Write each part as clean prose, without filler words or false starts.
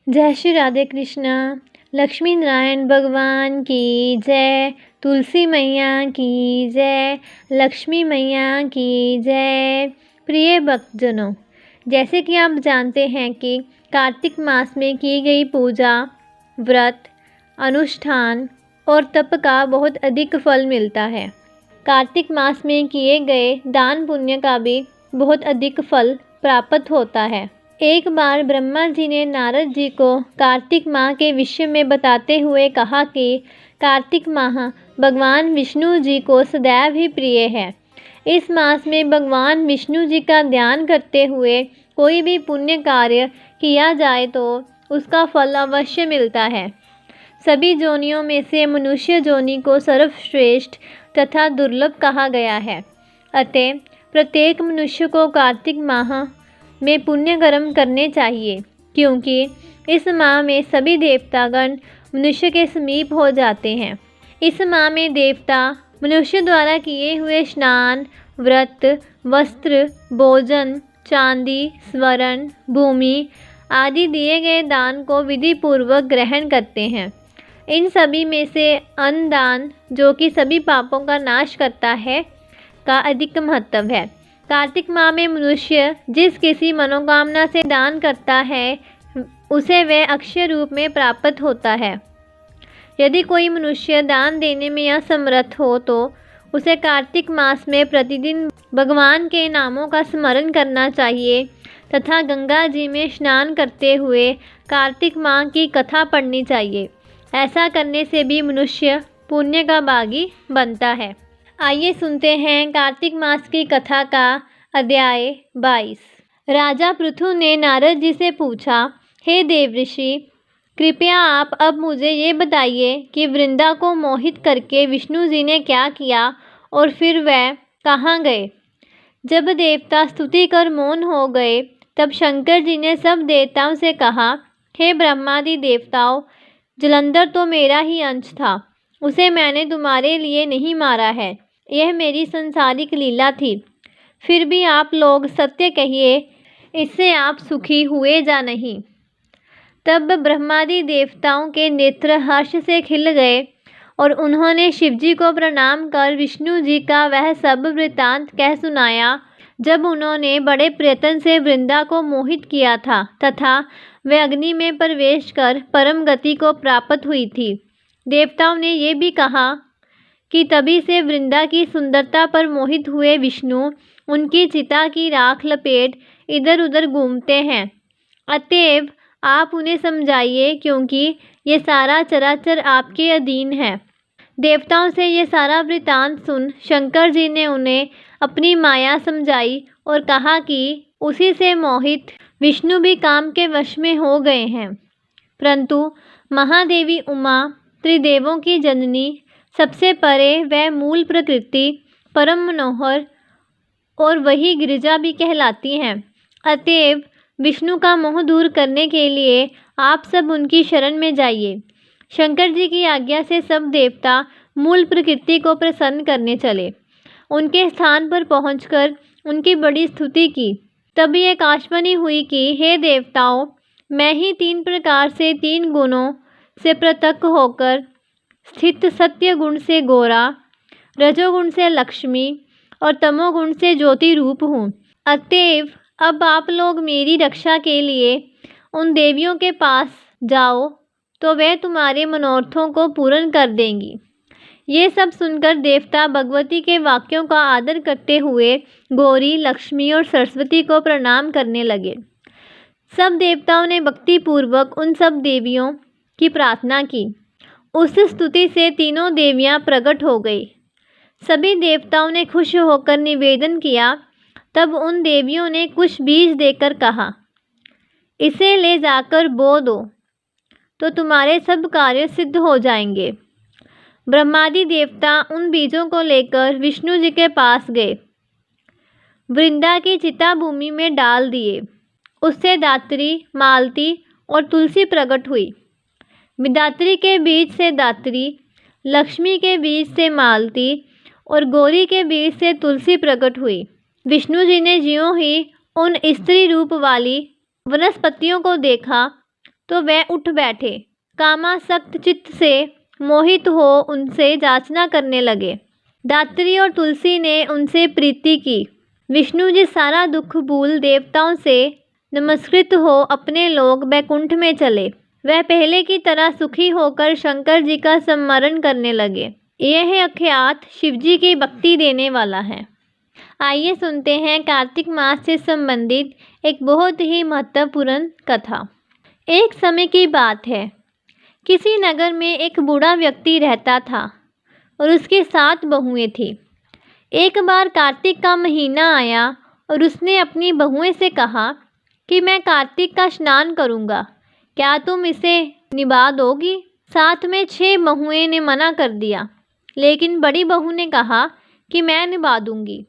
जय श्री राधे कृष्णा। लक्ष्मी नारायण भगवान की जय। तुलसी मैया की जय। लक्ष्मी मैया की जय। प्रिय भक्तजनों, जैसे कि आप जानते हैं कि कार्तिक मास में की गई पूजा, व्रत, अनुष्ठान और तप का बहुत अधिक फल मिलता है। कार्तिक मास में किए गए दान पुण्य का भी बहुत अधिक फल प्राप्त होता है। एक बार ब्रह्मा जी ने नारद जी को कार्तिक माह के विषय में बताते हुए कहा कि कार्तिक माह भगवान विष्णु जी को सदैव ही प्रिय है। इस मास में भगवान विष्णु जी का ध्यान करते हुए कोई भी पुण्य कार्य किया जाए तो उसका फल अवश्य मिलता है। सभी जोनियों में से मनुष्य जोनि को सर्वश्रेष्ठ तथा दुर्लभ कहा गया है। अतः प्रत्येक मनुष्य को कार्तिक माह में पुण्य कर्म करने चाहिए, क्योंकि इस माह में सभी देवतागण मनुष्य के समीप हो जाते हैं। इस माह में देवता मनुष्य द्वारा किए हुए स्नान, व्रत, वस्त्र, भोजन, चांदी, स्वर्ण, भूमि आदि दिए गए दान को विधि पूर्वक ग्रहण करते हैं। इन सभी में से अन्न दान, जो कि सभी पापों का नाश करता है, का अधिक महत्व है। कार्तिक माह में मनुष्य जिस किसी मनोकामना से दान करता है उसे वह अक्षय रूप में प्राप्त होता है। यदि कोई मनुष्य दान देने में असमर्थ हो तो उसे कार्तिक मास में प्रतिदिन भगवान के नामों का स्मरण करना चाहिए तथा गंगा जी में स्नान करते हुए कार्तिक माह की कथा पढ़नी चाहिए। ऐसा करने से भी मनुष्य पुण्य का भागी बनता है। आइए सुनते हैं कार्तिक मास की कथा का अध्याय 22। राजा पृथु ने नारद जी से पूछा, हे देवऋषि, कृपया आप अब मुझे ये बताइए कि वृंदा को मोहित करके विष्णु जी ने क्या किया और फिर वह कहाँ गए। जब देवता स्तुति कर मौन हो गए तब शंकर जी ने सब देवताओं से कहा, हे ब्रह्मादि देवताओं, जलंधर तो मेरा ही अंश था, उसे मैंने तुम्हारे लिए नहीं मारा है, यह मेरी संसारिक लीला थी। फिर भी आप लोग सत्य कहिए, इससे आप सुखी हुए या नहीं। तब ब्रह्मादि देवताओं के नेत्र हर्ष से खिल गए और उन्होंने शिवजी को प्रणाम कर विष्णु जी का वह सब वृत्तांत कह सुनाया, जब उन्होंने बड़े प्रयत्न से वृंदा को मोहित किया था तथा वह अग्नि में प्रवेश कर परम गति को प्राप्त हुई थी। देवताओं ने ये भी कहा कि तभी से वृंदा की सुंदरता पर मोहित हुए विष्णु उनकी चिता की राख लपेट इधर उधर घूमते हैं। अतएव आप उन्हें समझाइए, क्योंकि ये सारा चराचर आपके अधीन है। देवताओं से ये सारा वृतांत सुन शंकर जी ने उन्हें अपनी माया समझाई और कहा कि उसी से मोहित विष्णु भी काम के वश में हो गए हैं। परंतु महादेवी उमा, त्रिदेवों की जननी, सबसे परे वह मूल प्रकृति, परम मनोहर और वही गिरिजा भी कहलाती हैं। अतएव विष्णु का मोह दूर करने के लिए आप सब उनकी शरण में जाइए। शंकर जी की आज्ञा से सब देवता मूल प्रकृति को प्रसन्न करने चले। उनके स्थान पर पहुंचकर उनकी बड़ी स्तुति की। तभी एक आकाशवाणी हुई कि हे देवताओं, मैं ही 3 प्रकार से 3 गुणों से पृथक होकर स्थित सत्य गुण से गोरा, रजोगुण से लक्ष्मी और तमोगुण से ज्योति रूप हूँ। अतएव अब आप लोग मेरी रक्षा के लिए उन देवियों के पास जाओ तो वे तुम्हारे मनोरथों को पूर्ण कर देंगी। ये सब सुनकर देवता भगवती के वाक्यों का आदर करते हुए गौरी, लक्ष्मी और सरस्वती को प्रणाम करने लगे। सब देवताओं ने भक्ति पूर्वक उन सब देवियों की प्रार्थना की। उस स्तुति से तीनों देवियां प्रकट हो गई। सभी देवताओं ने खुश होकर निवेदन किया। तब उन देवियों ने कुछ बीज देकर कहा, इसे ले जाकर बो दो तो तुम्हारे सब कार्य सिद्ध हो जाएंगे। ब्रह्मादि देवता उन बीजों को लेकर विष्णु जी के पास गए, वृंदा की चिता भूमि में डाल दिए। उससे दात्री, मालती और तुलसी प्रकट हुई। विदात्री के बीज से दात्री, लक्ष्मी के बीज से मालती और गौरी के बीज से तुलसी प्रकट हुई। विष्णु जी ने ज्यों ही उन स्त्री रूप वाली वनस्पतियों को देखा, तो वह उठ बैठे। कामासक्त चित्त से मोहित हो उनसे याचना करने लगे। दात्री और तुलसी ने उनसे प्रीति की। विष्णु जी सारा दुख भूल देवताओं से नमस्कृत हो अपने लोक बैकुंठ में चले। वह पहले की तरह सुखी होकर शंकर जी का स्मरण करने लगे। यह अख्यात शिवजी की भक्ति देने वाला है। आइए सुनते हैं कार्तिक मास से संबंधित एक बहुत ही महत्वपूर्ण कथा। एक समय की बात है, किसी नगर में एक बूढ़ा व्यक्ति रहता था और उसकी 7 बहुएं थीं। एक बार कार्तिक का महीना आया और उसने अपनी बहुएं से कहा कि मैं कार्तिक का स्नान करूँगा, क्या तुम इसे निभा दोगी? साथ में 6 बहुएं ने मना कर दिया, लेकिन बड़ी बहू ने कहा कि मैं निभा दूंगी।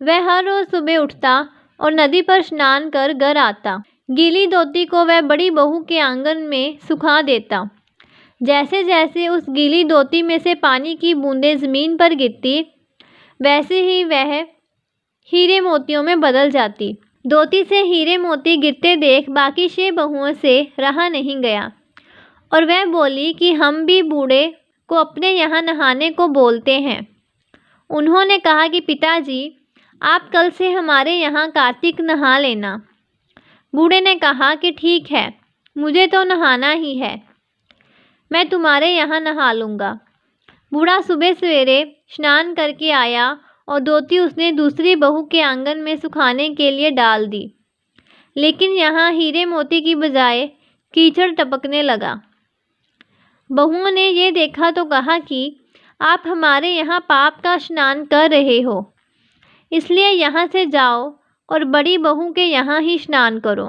वह हर रोज़ सुबह उठता और नदी पर स्नान कर घर आता। गीली धोती को वह बड़ी बहू के आंगन में सुखा देता। जैसे जैसे उस गीली धोती में से पानी की बूंदें ज़मीन पर गिरती, वैसे ही वह हीरे मोतियों में बदल जाती। धोती से हीरे मोती गिरते देख बाकी 6 बहुओं से रहा नहीं गया और वह बोली कि हम भी बूढ़े को अपने यहाँ नहाने को बोलते हैं। उन्होंने कहा कि पिताजी, आप कल से हमारे यहाँ कार्तिक नहा लेना। बूढ़े ने कहा कि ठीक है, मुझे तो नहाना ही है, मैं तुम्हारे यहाँ नहा लूँगा। बूढ़ा सुबह सवेरे स्नान करके आया और धोती उसने दूसरी बहू के आंगन में सुखाने के लिए डाल दी, लेकिन यहाँ हीरे मोती की बजाय कीचड़ टपकने लगा। बहुओं ने ये देखा तो कहा कि आप हमारे यहाँ पाप का स्नान कर रहे हो, इसलिए यहाँ से जाओ और बड़ी बहू के यहाँ ही स्नान करो।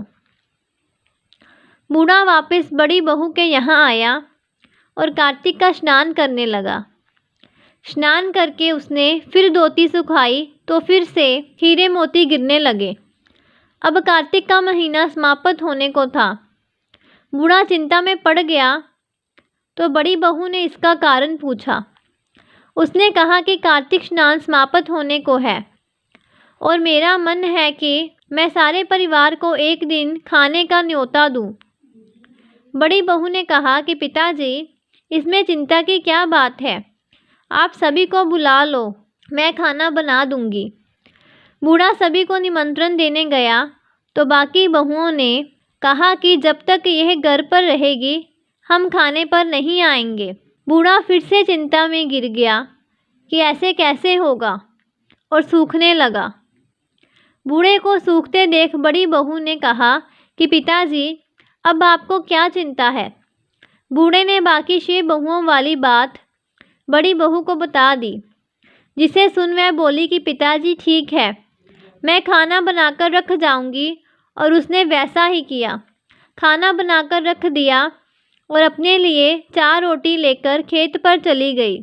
बूढ़ा वापस बड़ी बहू के यहाँ आया और कार्तिक का स्नान करने लगा। स्नान करके उसने फिर धोती सुखाई तो फिर से हीरे मोती गिरने लगे। अब कार्तिक का महीना समाप्त होने को था। बूढ़ा चिंता में पड़ गया तो बड़ी बहू ने इसका कारण पूछा। उसने कहा कि कार्तिक स्नान समाप्त होने को है और मेरा मन है कि मैं सारे परिवार को एक दिन खाने का न्योता दूं। बड़ी बहू ने कहा कि पिताजी, इसमें चिंता की क्या बात है, आप सभी को बुला लो, मैं खाना बना दूंगी। बूढ़ा सभी को निमंत्रण देने गया तो बाकी बहुओं ने कहा कि जब तक यह घर पर रहेगी हम खाने पर नहीं आएंगे। बूढ़ा फिर से चिंता में गिर गया कि ऐसे कैसे होगा और सूखने लगा। बूढ़े को सूखते देख बड़ी बहू ने कहा कि पिताजी, अब आपको क्या चिंता है? बूढ़े ने बाकी 6 बहुओं वाली बात बड़ी बहू को बता दी, जिसे सुन वह बोली कि पिताजी ठीक है, मैं खाना बनाकर रख जाऊंगी। और उसने वैसा ही किया। खाना बनाकर रख दिया और अपने लिए 4 रोटी लेकर खेत पर चली गई।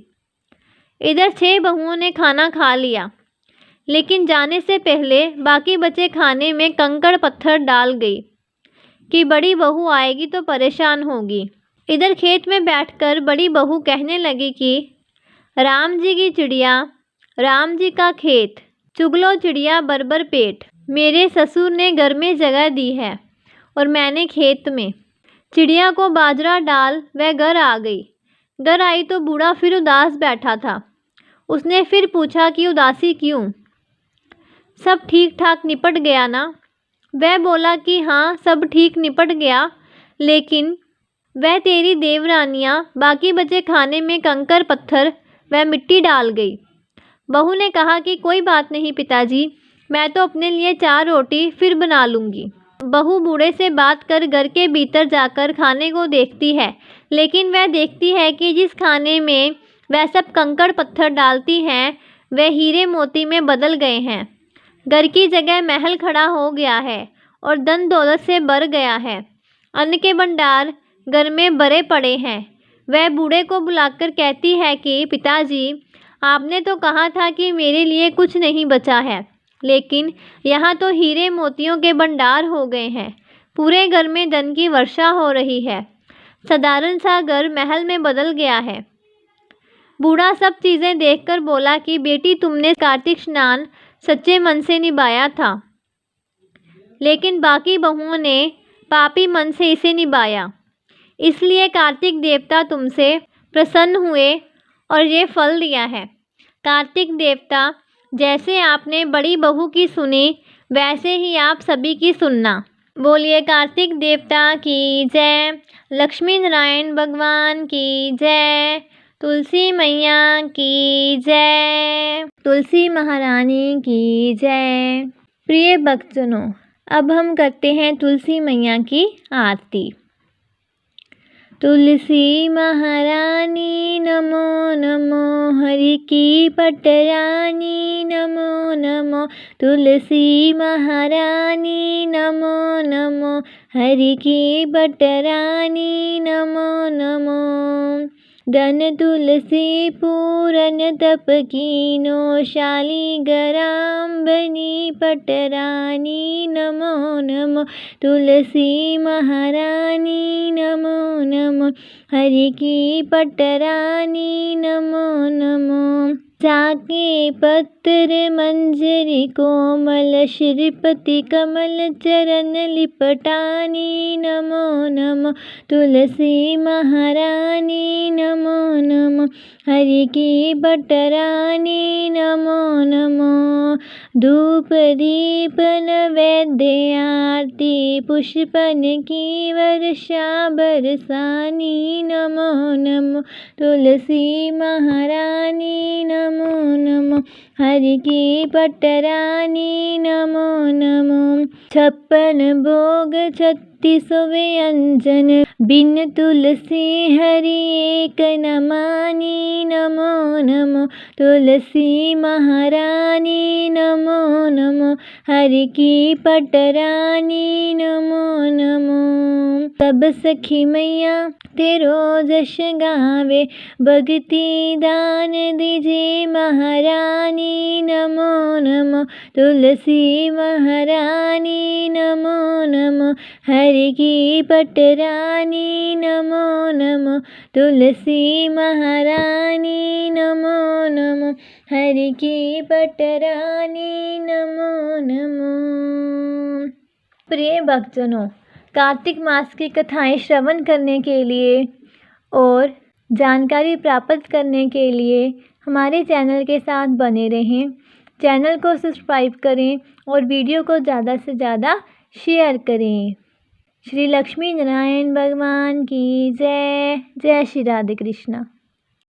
इधर 6 बहुओं ने खाना खा लिया, लेकिन जाने से पहले बाकी बचे खाने में कंकड़ पत्थर डाल गई कि बड़ी बहू आएगी तो परेशान होगी। इधर खेत में बैठकर बड़ी बहू कहने लगी कि राम जी की चिड़िया, राम जी का खेत, चुगलो चिड़िया बरबर पेट। मेरे ससुर ने घर में जगह दी है और मैंने खेत में। चिड़िया को बाजरा डाल वह घर आ गई। घर आई तो बूढ़ा फिर उदास बैठा था। उसने फिर पूछा कि उदासी क्यों? सब ठीक ठाक निपट गया ना? वह बोला कि हाँ, सब ठीक निपट गया, लेकिन वह तेरी देवरानियाँ बाकी बचे खाने में कंकर पत्थर व मिट्टी डाल गई। बहू ने कहा कि कोई बात नहीं पिताजी, मैं तो अपने लिए 4 रोटी फिर बना लूँगी। बहू बूढ़े से बात कर घर के भीतर जाकर खाने को देखती है, लेकिन वह देखती है कि जिस खाने में वह सब कंकड़ पत्थर डालती हैं वह हीरे मोती में बदल गए हैं। घर की जगह महल खड़ा हो गया है और धन दौलत से भर गया है। अन्न के भंडार घर में भरे पड़े हैं। वह बूढ़े को बुलाकर कहती है कि पिताजी, आपने तो कहा था कि मेरे लिए कुछ नहीं बचा है, लेकिन यहाँ तो हीरे मोतियों के भंडार हो गए हैं। पूरे घर में धन की वर्षा हो रही है। साधारण सा घर महल में बदल गया है। बूढ़ा सब चीज़ें देखकर बोला कि बेटी, तुमने कार्तिक स्नान सच्चे मन से निभाया था, लेकिन बाकी बहुओं ने पापी मन से इसे निभाया। इसलिए कार्तिक देवता तुमसे प्रसन्न हुए और ये फल दिया है। कार्तिक देवता, जैसे आपने बड़ी बहू की सुनी वैसे ही आप सभी की सुनना। बोलिए कार्तिक देवता की जय, लक्ष्मी नारायण भगवान की जय, तुलसी मैया की जय, तुलसी महारानी की जय। प्रिय भक्तजनों, अब हम करते हैं तुलसी मैया की आरती। तुलसी महारानी नमो नमो, हरि की पटरानी नमो नमो, तुलसी महारानी नमो नमो, हरि की पटरानी नमो नमो। धन तुलसी पूरन तप कीनो, शालिग्राम बनी पटरानी नमो नमो, तुलसी महारानी नमो नमो, हरि की पटरानी नमो नमो। जाके पत्र मंजरी कोमल, श्रीपति कमल चरण लिपटानी नमो नमो, तुलसी महारानी नमो नमो, हरि की पटरानी नमो नमो। धूप दीप नैवेद्य आरती, पुष्पन की वर्षा बरसानी नमो नमो, तुलसी महारानी नमो नमो, हरि की पटरानी नमो नमो। 56 भोग 36 व्यंजन, बिन तुलसी हरि एक न मानी नमो नमो, तुलसी महारानी नमो नमो, हरि की पटरानी नमो नमो। सब सखी मैया तेरो जश गावे, भक्ति दान दीजिए महारानी नमो नमो, तुलसी महारानी नमो नमो, हरि की पटरानी नमो नमो, तुलसी महारानी नमो नमो, हरि की पटरानी नमो नमो। प्रिय भक्तजनों, कार्तिक मास की कथाएं श्रवण करने के लिए और जानकारी प्राप्त करने के लिए हमारे चैनल के साथ बने रहें। चैनल को सब्सक्राइब करें और वीडियो को ज़्यादा से ज़्यादा शेयर करें। श्री लक्ष्मी नारायण भगवान की जय। जय श्री राधे कृष्णा।